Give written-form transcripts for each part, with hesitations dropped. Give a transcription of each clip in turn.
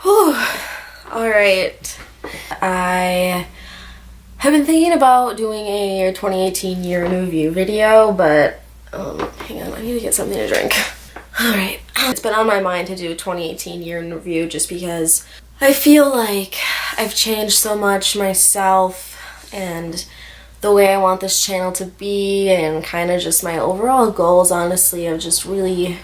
Whew. Alright. I have been thinking about doing a 2018 year in review video, but hang on, I need to get something to drink. Alright. It's been on my mind to do a 2018 year in review just because I feel like I've changed so much myself and the way I want this channel to be, and kind of just my overall goals honestly have just really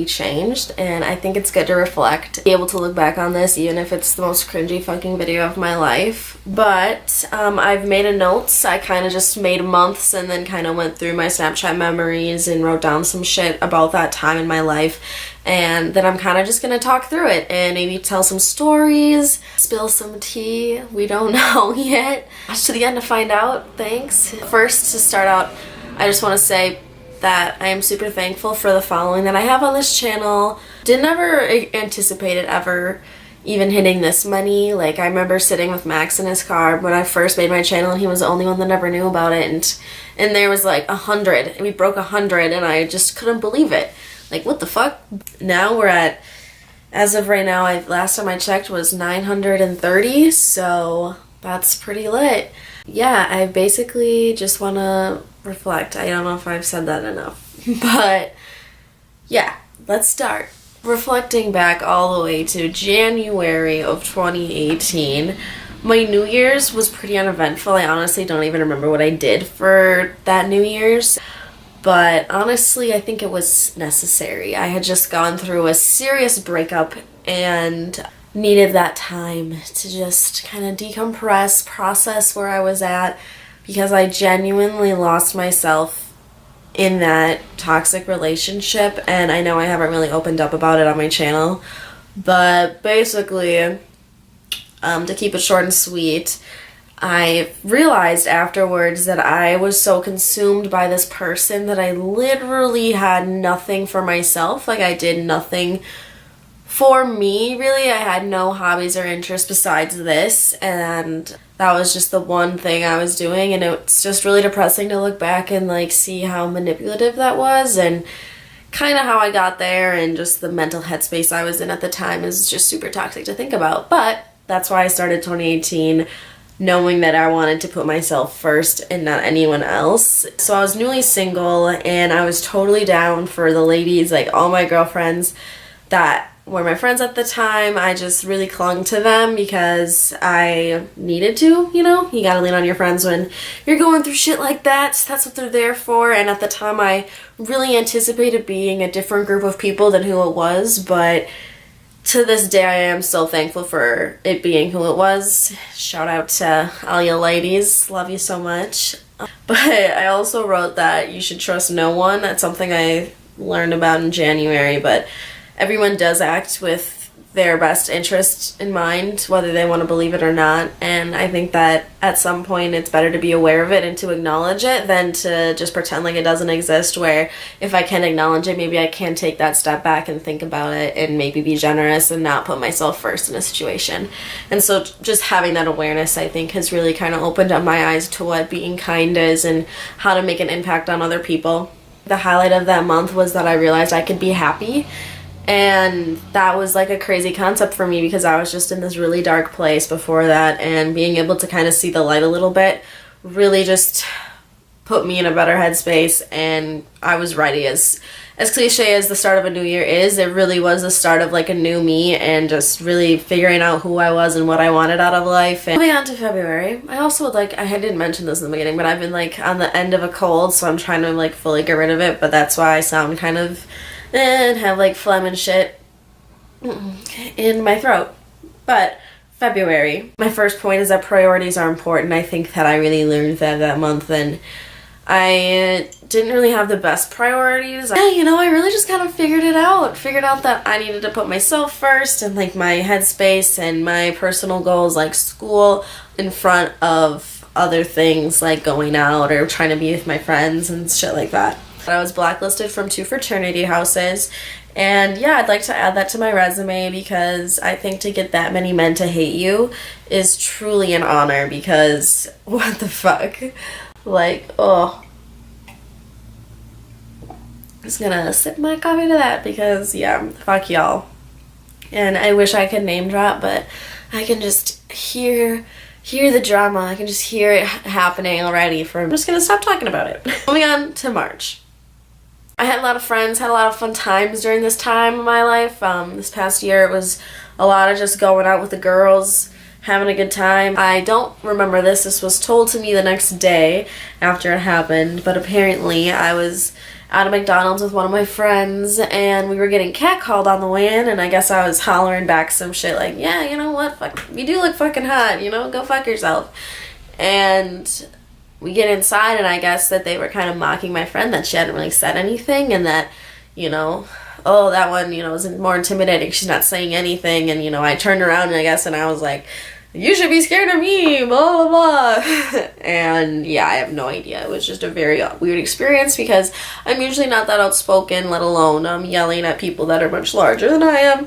changed, and I think it's good to reflect, be able to look back on this even if it's the most cringy fucking video of my life. But I've made a notes. I kind of just made months and then kind of went through my Snapchat memories and wrote down some shit about that time in my life, and then I'm kind of just gonna talk through it and maybe tell some stories, spill some tea. We don't know yet. Watch to the end to find out. Thanks. First, to start out, I just want to say that I am super thankful for the following that I have on this channel. Didn't ever anticipate it ever even hitting this many. Like, I remember sitting with Max in his car when I first made my channel and he was the only one that never knew about it, and there was like 100 and we broke 100 and I just couldn't believe it. Like, what the fuck? Now we're at, as of right now, last time I checked was 930, so that's pretty lit. Yeah, I basically just want to reflect. I don't know if I've said that enough, but yeah, let's start. Reflecting back all the way to January of 2018, my New Year's was pretty uneventful. I honestly don't even remember what I did for that New Year's, but honestly I think it was necessary. I had just gone through a serious breakup and needed that time to just kind of decompress, process where I was at, because I genuinely lost myself in that toxic relationship, and I know I haven't really opened up about it on my channel, but basically, to keep it short and sweet, I realized afterwards that I was so consumed by this person that I literally had nothing for myself. Like, I did nothing for me, really. I had no hobbies or interests besides this, and that was just the one thing I was doing, and it's just really depressing to look back and like see how manipulative that was, and kind of how I got there, and just the mental headspace I was in at the time is just super toxic to think about. But that's why I started 2018, knowing that I wanted to put myself first and not anyone else. So I was newly single, and I was totally down for the ladies, like all my girlfriends that were my friends at the time. I just really clung to them because I needed to, you know? You gotta lean on your friends when you're going through shit like that. That's what they're there for. And at the time I really anticipated being a different group of people than who it was, but to this day I am so thankful for it being who it was. Shout out to all you ladies. Love you so much. But I also wrote that you should trust no one. That's something I learned about in January, but everyone does act with their best interest in mind, whether they want to believe it or not, and I think that at some point it's better to be aware of it and to acknowledge it than to just pretend like it doesn't exist, where if I can acknowledge it, maybe I can take that step back and think about it and maybe be generous and not put myself first in a situation. And so just having that awareness, I think, has really kind of opened up my eyes to what being kind is and how to make an impact on other people. The highlight of that month was that I realized I could be happy. And that was like a crazy concept for me because I was just in this really dark place before that, and being able to kind of see the light a little bit really just put me in a better headspace, and I was ready. As cliche as the start of a new year is, it really was the start of like a new me and just really figuring out who I was and what I wanted out of life. And moving on to February, I also would like, I didn't mention this in the beginning, but I've been like on the end of a cold, so I'm trying to like fully get rid of it, but that's why I sound kind of and have like phlegm and shit in my throat. But February, my first point is that priorities are important. I think that I really learned that month, and I didn't really have the best priorities. Yeah, you know, I really just kind of figured out that I needed to put myself first and like my headspace and my personal goals like school in front of other things like going out or trying to be with my friends and shit like that. I was blacklisted from 2 fraternity houses, and yeah, I'd like to add that to my resume because I think to get that many men to hate you is truly an honor, because what the fuck? Like, oh. I'm just gonna sip my coffee to that because, yeah, fuck y'all. and I wish I could name drop, but I can just hear the drama. I can just hear it happening already. I'm just gonna stop talking about it. Moving on to March. I had a lot of friends, had a lot of fun times during this time in my life. This past year it was a lot of just going out with the girls, having a good time. I don't remember this. This was told to me the next day after it happened, but apparently I was at a McDonald's with one of my friends and we were getting catcalled on the way in, and I guess I was hollering back some shit like, yeah, you know what, fuck, you do look fucking hot, you know, go fuck yourself. And we get inside and I guess that they were kind of mocking my friend that she hadn't really said anything, and that, you know, oh, that one, you know, is more intimidating, she's not saying anything. And, you know, I turned around and I guess and I was like, you should be scared of me, blah, blah, blah. And yeah, I have no idea. It was just a very weird experience because I'm usually not that outspoken, let alone yelling at people that are much larger than I am.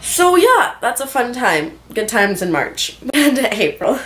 So yeah, that's a fun time. Good times in March and April.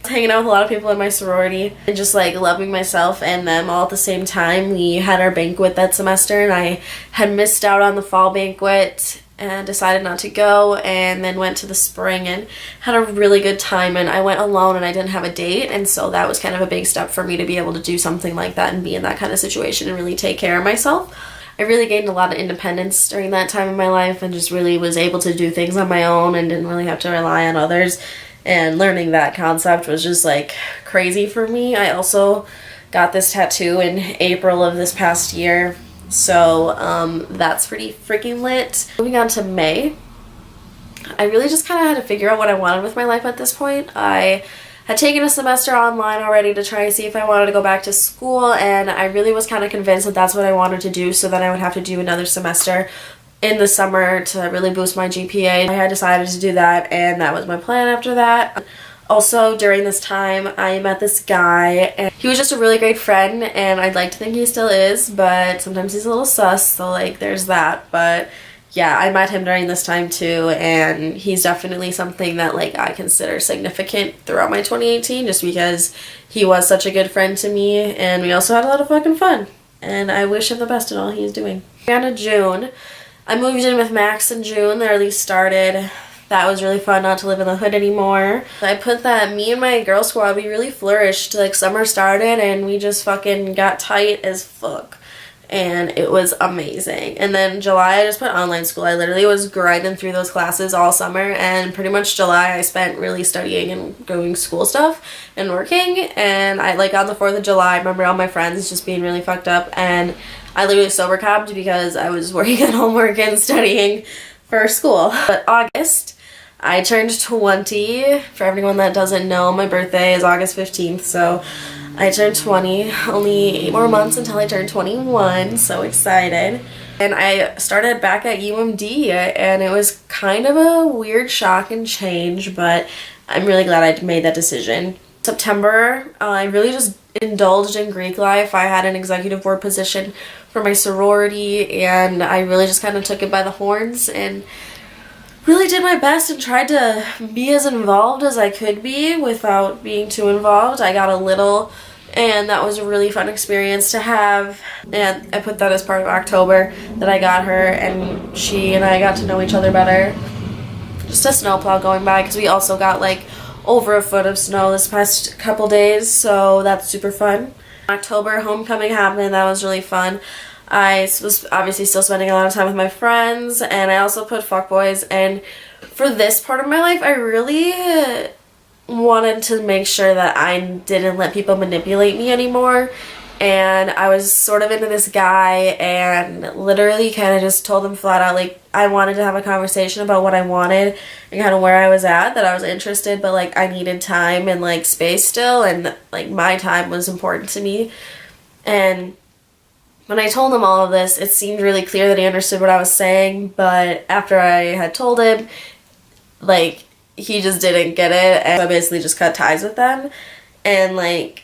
Hanging out with a lot of people in my sorority and just like loving myself and them all at the same time. We had our banquet that semester and I had missed out on the fall banquet and decided not to go, and then went to the spring and had a really good time. And I went alone and I didn't have a date, and so that was kind of a big step for me to be able to do something like that and be in that kind of situation and really take care of myself. I really gained a lot of independence during that time in my life and just really was able to do things on my own and didn't really have to rely on others, and learning that concept was just like crazy for me. I also got this tattoo in April of this past year, so that's pretty freaking lit. Moving on to May, I really just kind of had to figure out what I wanted with my life at this point. I had taken a semester online already to try and see if I wanted to go back to school, and I really was kind of convinced that that's what I wanted to do, so then I would have to do another semester in the summer to really boost my GPA. I had decided to do that, and that was my plan after that. Also, during this time, I met this guy, and he was just a really great friend, and I'd like to think he still is, but sometimes he's a little sus, so like there's that. But yeah, I met him during this time too, and he's definitely something that like I consider significant throughout my 2018, just because he was such a good friend to me, and we also had a lot of fucking fun, and I wish him the best in all he's doing. On to June. I moved in with Max in June, or at least started. That was really fun, not to live in the hood anymore. I put that me and my girl squad, we really flourished. Like, summer started and we just fucking got tight as fuck. And it was amazing. And then July, I just put online school. I literally was grinding through those classes all summer, and pretty much July I spent really studying and doing school stuff and working. And I, like, on the 4th of July, I remember all my friends just being really fucked up, and I literally sober cabbed because I was working on homework and studying for school. But August, I turned 20. For everyone that doesn't know, my birthday is August 15th, so I turned 20. Only 8 more months until I turn 21, so excited. And I started back at UMD, and it was kind of a weird shock and change, but I'm really glad I made that decision. September, I really just indulged in Greek life. I had an executive board position for my sorority, and I really just kind of took it by the horns and really did my best and tried to be as involved as I could be without being too involved. I got a little, and that was a really fun experience to have, and I put that as part of October that I got her, and she and I got to know each other better. Just a snowplow going by, because we also got like over a foot of snow this past couple days, so that's super fun. October, homecoming happened. That was really fun. I was obviously still spending a lot of time with my friends, and I also put fuckboys, and for this part of my life I really wanted to make sure that I didn't let people manipulate me anymore. And I was sort of into this guy and literally kind of just told him flat out, like, I wanted to have a conversation about what I wanted and kind of where I was at, that I was interested, but like I needed time and like space still, and like my time was important to me. And when I told him all of this, it seemed really clear that he understood what I was saying, but after I had told him, like, he just didn't get it, and I basically just cut ties with them. And like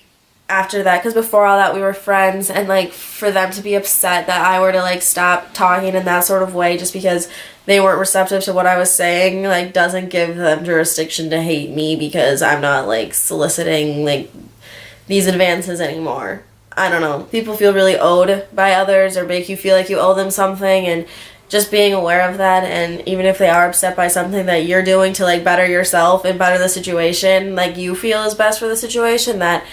after that, because before all that we were friends, and like for them to be upset that I were to like stop talking in that sort of way just because they weren't receptive to what I was saying, like, doesn't give them jurisdiction to hate me because I'm not like soliciting like these advances anymore. I don't know. People feel really owed by others or make you feel like you owe them something, and just being aware of that, and even if they are upset by something that you're doing to like better yourself and better the situation, like you feel is best for the situation, that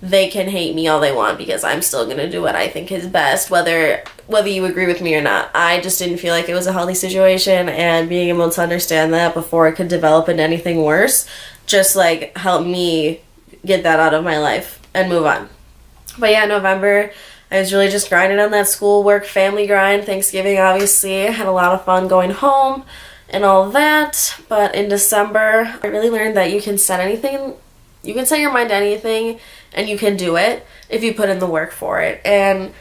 they can hate me all they want because I'm still gonna do what I think is best, whether you agree with me or not. I just didn't feel like it was a healthy situation, and being able to understand that before it could develop into anything worse just like helped me get that out of my life and move on. But yeah, November, I was really just grinding on that school, work, family grind. Thanksgiving, obviously, I had a lot of fun going home and all that. But in December, I really learned that you can set your mind to anything, and you can do it if you put in the work for it. And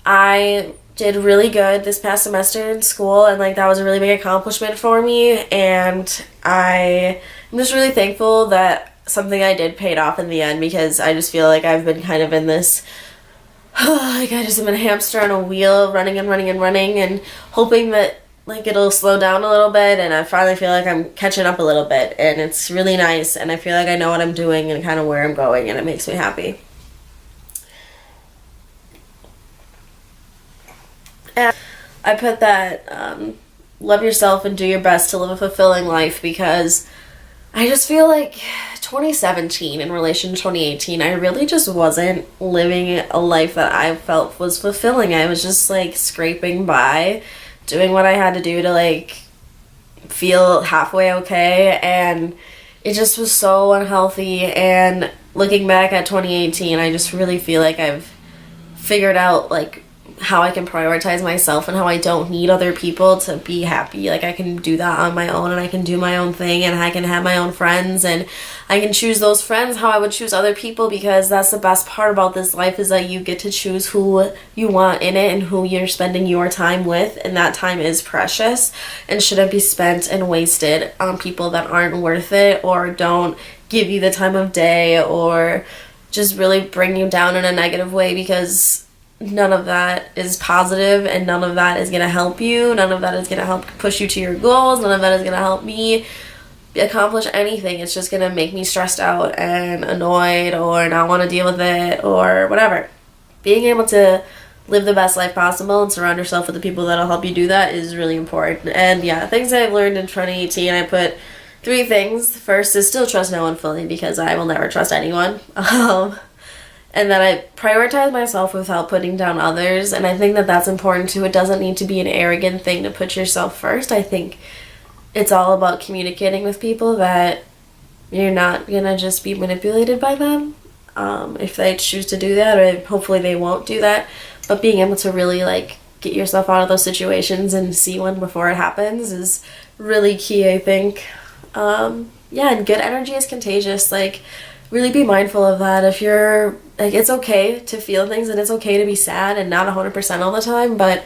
I did really good this past semester in school, and like that was a really big accomplishment for me, and I'm just really thankful that something I did paid off in the end, because I just feel like I've been kind of in this like I just am a hamster on a wheel, running and hoping that like it'll slow down a little bit, and I finally feel like I'm catching up a little bit, and it's really nice, and I feel like I know what I'm doing and kind of where I'm going, and it makes me happy. And I put that love yourself and do your best to live a fulfilling life, because I just feel like 2017 in relation to 2018, I really just wasn't living a life that I felt was fulfilling. I was just like scraping by, doing what I had to do to like feel halfway okay, and it just was so unhealthy. And looking back at 2018, I just really feel like I've figured out like how I can prioritize myself and how I don't need other people to be happy. Like I can do that on my own, and I can do my own thing, and I can have my own friends, and I can choose those friends how I would choose other people, because that's the best part about this life, is that you get to choose who you want in it and who you're spending your time with, and that time is precious and shouldn't be spent and wasted on people that aren't worth it or don't give you the time of day or just really bring you down in a negative way, because none of that is positive, and none of that is going to help you. None of that is going to help push you to your goals. None of that is going to help me accomplish anything. It's just going to make me stressed out and annoyed or not want to deal with it or whatever. Being able to live the best life possible and surround yourself with the people that'll help you do that is really important. And yeah, things I've learned in 2018, I put 3 things. First is still trust no one fully, because I will never trust anyone. And then I prioritize myself without putting down others, and I think that that's important too. It doesn't need to be an arrogant thing to put yourself first. I think it's all about communicating with people that you're not gonna just be manipulated by them, if they choose to do that, or hopefully they won't do that, but being able to really like get yourself out of those situations and see one before it happens is really key, I think. Yeah, and good energy is contagious. Like, really be mindful of that. If you're like, it's okay to feel things, and it's okay to be sad, and not 100% all the time, but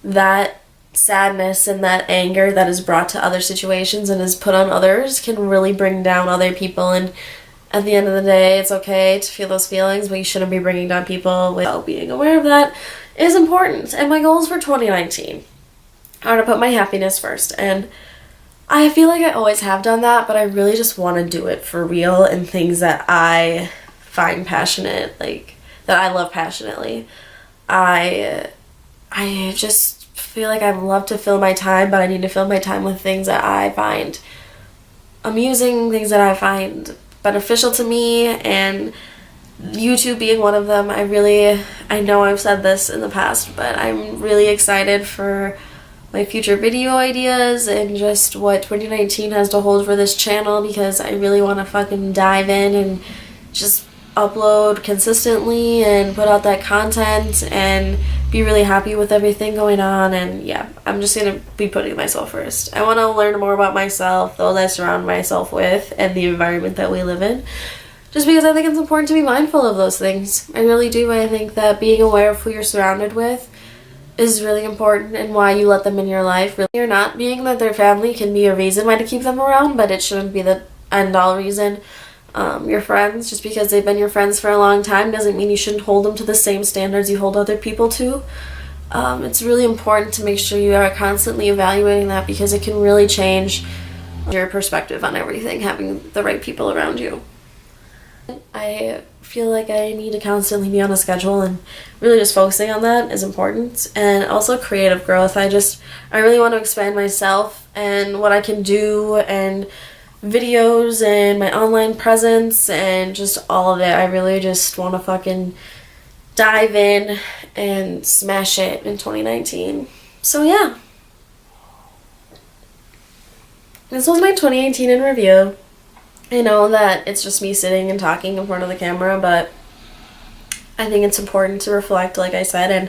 that sadness and that anger that is brought to other situations and is put on others can really bring down other people. And at the end of the day, it's okay to feel those feelings, but you shouldn't be bringing down people. Without being aware of that is important. And my goals for 2019 are to put my happiness first, and I feel like I always have done that, but I really just want to do it for real, and things that I find passionate, like that I love passionately. I just feel like I love to fill my time, but I need to fill my time with things that I find amusing, things that I find beneficial to me, and YouTube being one of them. I know I've said this in the past, but I'm really excited for my future video ideas and just what 2019 has to hold for this channel, because I really want to fucking dive in and just upload consistently and put out that content and be really happy with everything going on. And yeah, I'm just gonna be putting myself first. I want to learn more about myself, those I surround myself with, and the environment that we live in, just because I think it's important to be mindful of those things. I really do. I think that being aware of who you're surrounded with is really important, and why you let them in your life. Really, you're not being that their family can be a reason why to keep them around, but it shouldn't be the end-all reason. Your friends, just because they've been your friends for a long time doesn't mean you shouldn't hold them to the same standards you hold other people to. It's really important to make sure you are constantly evaluating that, because it can really change your perspective on everything, having the right people around you. I feel like I need to constantly be on a schedule, and really just focusing on that is important. And also creative growth. I really want to expand myself and what I can do, and videos and my online presence and just all of it. I really just want to fucking dive in and smash it in 2019. So yeah. This was my 2018 in review. I know that it's just me sitting and talking in front of the camera, but I think it's important to reflect, like I said, and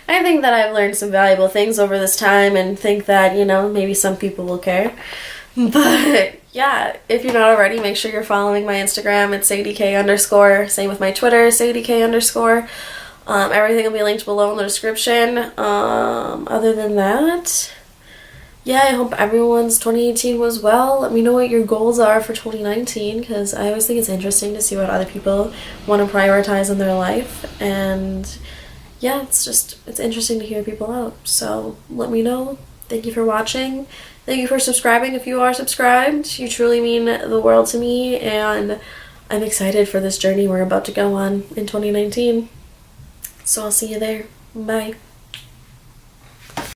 I think that I've learned some valuable things over this time, and think that, you know, maybe some people will care. But yeah, if you're not already, make sure you're following my Instagram. It's sadk_. Same with my Twitter, sadk_. Everything will be linked below in the description. Other than that, yeah, I hope everyone's 2018 was well. Let me know what your goals are for 2019, because I always think it's interesting to see what other people want to prioritize in their life. And yeah, it's interesting to hear people out. So let me know. Thank you for watching. Thank you for subscribing if you are subscribed. You truly mean the world to me, and I'm excited for this journey we're about to go on in 2019. So I'll see you there. Bye.